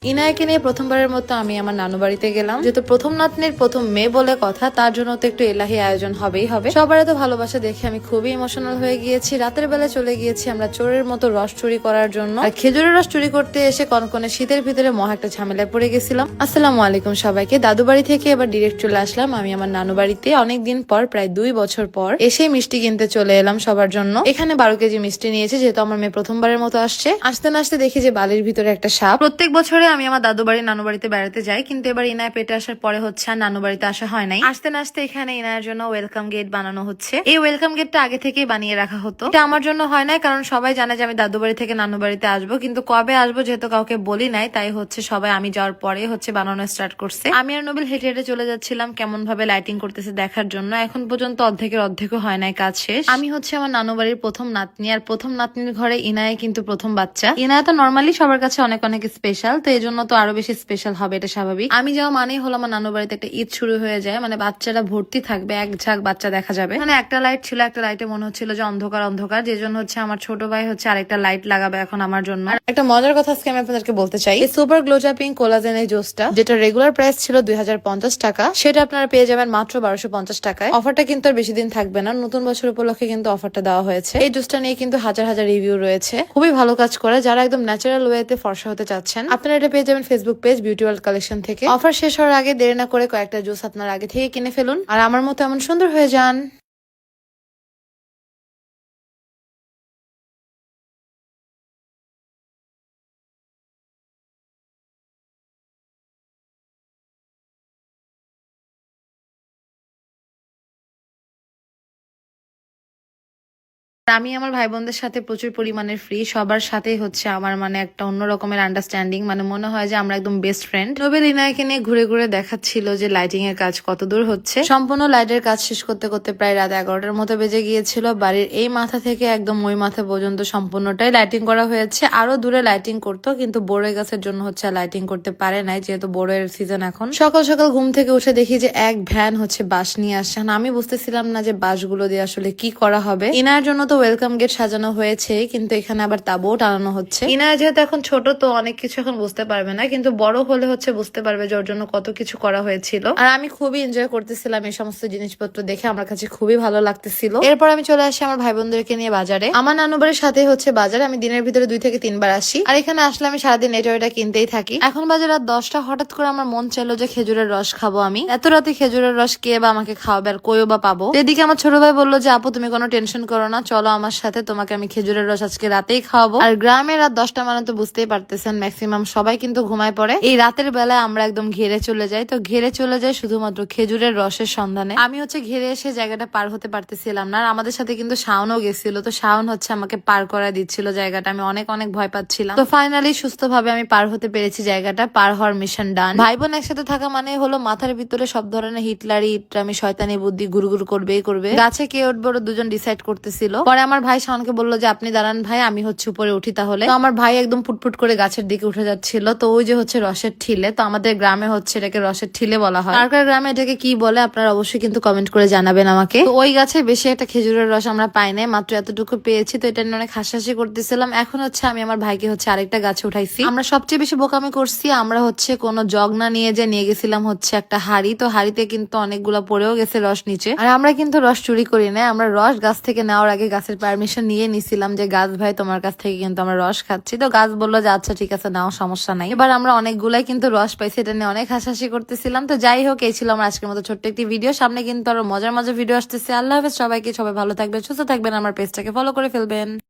ইনায়াকে নিয়ে প্রথমবারের মতো আমি আমার নানু বাড়িতে গেলাম। যেহেতু প্রথম নাতনির প্রথম মেয়ে বলে কথা, তার জন্য তো একটু এলাহি আয়োজন হবেই হবে। সবার এত ভালোবাসা দেখে আমি খুবই ইমোশনাল হয়ে গিয়েছি। রাতের বেলা চলে গিয়েছি আমরা চোরের মতো রস চুরি করার জন্য। আর খেজুরের রস চুরি করতে এসে কনকনে শীতের ভিতরে মহা একটা ঝামেলায় পড়ে গেছিলাম। আসসালামু আলাইকুম সবাইকে। দাদু বাড়ি থেকে এবার ডিরেক্ট চলে আসলাম আমি আমার নানু বাড়িতে। অনেকদিন পর, প্রায় 2 বছর পর এসে মিষ্টি কিনতে চলে এলাম সবার জন্য। এখানে 12 কেজি মিষ্টি নিয়েছে, যেহেতু আমার মেয়ে প্রথমবারের মতো আসছে। আসতে না আসতে দেখি যে বালির ভিতরে একটা সাপ। প্রত্যেক বছরে আমি আমার দাদু বাড়ি নানু বাড়িতে বেড়াতে যাই, কিন্তু এবার ইনায় পেটে আসার পরে হচ্ছে আর নানু বাড়িতে আসা হয় নাই। আসতে না আসতে এখানে ইনায়ের জন্য ওয়েলকাম গেট বানানো হচ্ছে। এই ওয়েলকাম গেটটা আগে থেকেই বানিয়ে রাখা হতো। এটা আমার জন্য হয় নাই, কারণ সবাই জানে যে আমি দাদু বাড়ি থেকে নানু বাড়িতে আসবো, কিন্তু কবে আসবো যেহেতু কাউকে বলি নাই, তাই হচ্ছে সবাই আমি যাওয়ার পরে হচ্ছে বানানো স্টার্ট করছে। আমি আর নবিল হেঁটে হেঁটে চলে যাচ্ছিলাম কেমন ভাবে লাইটিং করতেছে দেখার জন্য। এখন পর্যন্ত অর্ধেকও হয় নাই কাজ শেষ। আমি হচ্ছে আমার নানু বাড়ির প্রথম নাতনি, আর প্রথম নাতনির ঘরে ইনায় কিন্তু প্রথম বাচ্চা। ইনায় তো নর্মালি সবার কাছে অনেক অনেক স্পেশাল, তো এই জন্য তো আরো বেশি স্পেশাল হবে, এটা স্বাভাবিক। আমি যাওয়া মানেই হলো আমার নানু বাড়িতে একটা ঈদ শুরু হয়ে যায়, মানে বাচ্চারা ভর্তি থাকবে, এক ঝাঁক বাচ্চা দেখা যাবে। মানে একটা লাইট ছিল, একটা লাইটে মনে হচ্ছিল যে অন্ধকার অন্ধকার, যে জন্য হচ্ছে আমার ছোট ভাই হচ্ছে আরেকটা লাইট লাগাবে এখন আমার জন্য। একটা মজার কথা আজকে আমি আপনাদেরকে বলতে চাই, এই সুপার গ্লো জাপিং কোলাজেন এই জুসটা, যেটা রেগুলার প্রাইস ছিল 2050 টাকা, সেটা আপনারা পেয়ে যাবেন মাত্র 1250 টাকায়। অফারটা কিন্তু আর বেশি দিন থাকবে না, নতুন বছর উপলক্ষে কিন্তু অফারটা দেওয়া হয়েছে। এই জুসটা নিয়ে কিন্তু হাজার হাজার রিভিউ রয়েছে, খুবই ভালো কাজ করে। যারা একদম ন্যাচারাল ওয়েতে ফর্সা হতে চাচ্ছেন, আপনারা এটা পেয়ে যাবেন Facebook page beauty world collection থেকে। অফার শেষ হওয়ার আগে দেরি না করে কয়েকটা জুস আপনারা আগে থেকে কিনে ফেলুন, আর আমার মতো এমন সুন্দর হয়ে যান। আমি আমার ভাই বোনদের সাথে প্রচুর পরিমাণের ফ্রি, সবার সাথেই হচ্ছে আমার মানে একটা অন্য রকমের আন্ডারস্ট্যান্ডিং, মানে মনে হয় যে আমরা একদম বেস্ট ফ্রেন্ড। নবেল ইনায়কে নিয়ে ঘুরে ঘুরে দেখাচ্ছিল যে লাইটিং এর কাজ কত দূর হচ্ছে। সম্পূর্ণ লাইটের কাজ শেষ করতে করতে প্রায় রাত 11টার মতো বেজে গিয়েছিল। বাড়ির এই মাথা থেকে একদম ওই মাথা পর্যন্ত সম্পূর্ণটাই লাইটিং করা হয়েছে। আরো দূরে লাইটিং করতো, কিন্তু বড়ই গাছের জন্য হচ্ছে লাইটিং করতে পারে নাই, যেহেতু বড়ের সিজন এখন। সকাল সকাল ঘুম থেকে উঠে দেখি যে এক ভ্যান হচ্ছে বাঁশ নিয়ে আসছে। আমি বুঝতেছিলাম না যে বাঁশগুলো দিয়ে আসলে কি করা হবে। ইনার জন্য তো ওয়েলকাম গেট সাজানো হয়েছে, কিন্তু এখানে আবার তাবুও টানানো হচ্ছে। ইনার যেহেতু এখন ছোট, তো অনেক কিছু এখন বুঝতে পারবে না, কিন্তু বড় হলে হচ্ছে বুঝতে পারবে যে ওর জন্য কত কিছু করা হয়েছিল। আর আমি খুবই এনজয় করতেছিলাম এই সমস্ত জিনিসপত্র দেখে, আমার কাছে খুবই ভালো লাগতেছিল। এরপর আমি চলে আসি আমার ভাই বোনদেরকে নিয়ে বাজারে। আমার নানু বাড়ির সাথে হচ্ছে বাজার, আমি দিনের ভিতরে 2 থেকে 3 বার আসি, আর এখানে আসলে আমি সারাদিন এটা ওটা কিনতেই থাকি। এখন বাজে রাত 10টা, হঠাৎ করে আমার মন চাইলো যে খেজুরের রস খাবো। আমি এত রাতে খেজুরের রস কে বা আমাকে খাওয়াবে, আর কইও বা পাবো। এদিকে আমার ছোট ভাই বললো যে আপু তুমি কোনো টেনশন করো না, চলো আমার সাথে, তোমাকে আমি খেজুরের রস আজকে রাতেই খাওয়াবো। আর গ্রামে রাত 10টা মানে তো বুঝতেই পারতেছেন ম্যাক্সিমাম সবাই কিন্তু ঘুমায় পড়ে। এই রাতের বেলায় আমরা একদম ঘেরে চলে যাই, তো ঘেরে চলে যাই শুধুমাত্র খেজুরের রসের সন্ধানে। আমি হচ্ছে ঘেরে এসে জায়গাটা পার হতে পারতেছিলাম না, আর আমাদের সাথে কিন্তু শাওনও গেছিল, তো শাওন হচ্ছে আমাকে পার করা দিচ্ছিল জায়গাটা। আমি অনেক অনেক ভয় পাচ্ছিলাম, তো ফাইনালি সুস্থভাবে আমি পার হতে পেরেছি জায়গাটা। পার হওয়ার মিশন ডান। ভাই বোন একসাথে থাকা মানে হলো মাথার ভিতরে সব ধরনের হিটলারি ইটরামি শয়তানি বুদ্ধি গুরুগুরু করবেই করবে। গাছে কে উঠবে ওরা দুজন ডিসাইড করতেছিল। পরে আমার ভাই শাওনকে বললো যে আপনি দাঁড়ান ভাই, আমি হচ্ছে উপরে উঠি তাহলে। তো আমার ভাই একদম ফুটফুট করে গাছের দিকে উঠে যাচ্ছিল। তো ওই যে হচ্ছে রসের ঠিলে, তো আমাদের গ্রামে হচ্ছে এটাকে রসের ঠিলে বলা হয়। কার গ্রামে এটাকে কি বলে আপনারা অবশ্যই কিন্তু কমেন্ট করে জানাবেন আমাকে। তো ওই গাছে বেশি একটা খেজুরের রস আমরা পাই নাই, মাত্র এতটুকু পেয়েছি, তো এটা নিয়ে অনেক হাসাহাসি করতেছিলাম। এখন হচ্ছে আমি আমার ভাইকে হচ্ছে আরেকটা গাছে উঠাইছি। আমরা সবচেয়ে বেশি বোকামি করছি, আমরা হচ্ছে কোনো জগ না নিয়ে যে নিয়ে গেছিলাম হচ্ছে একটা হাড়ি, তো হাড়িতে কিন্তু অনেকগুলা পড়েও গেছে রস নিচে। আর আমরা কিন্তু রস চুরি করি না, আমরা রস গাছ থেকে নেওয়ার আগে গাছের পারমিশন নিয়ে নিছিলাম যে গাছ ভাই তোমার কাছ থেকে কিন্তু আমরা রস খাচ্ছি। তো গাছ বললো যে আচ্ছা ঠিক আছে নাও, সমস্যা নাই। এবার আমরা অনেকগুলাই কিন্তু রস পাইছি, এটা নিয়ে অনেক হাসাহাসি করতেছিলাম। তো যাই হোক, এই ছিল আমার আজকের মতো ছোট্ট একটি ভিডিও। সামনে কিন্তু আরো মজার মজার ভিডিও আসতেছে। আল্লাহ হাফেজ সবাইকে, সবাই ভালো থাকবেন, সুস্থ থাকবেন, আমার পেজটাকে ফলো করে ফেলবেন।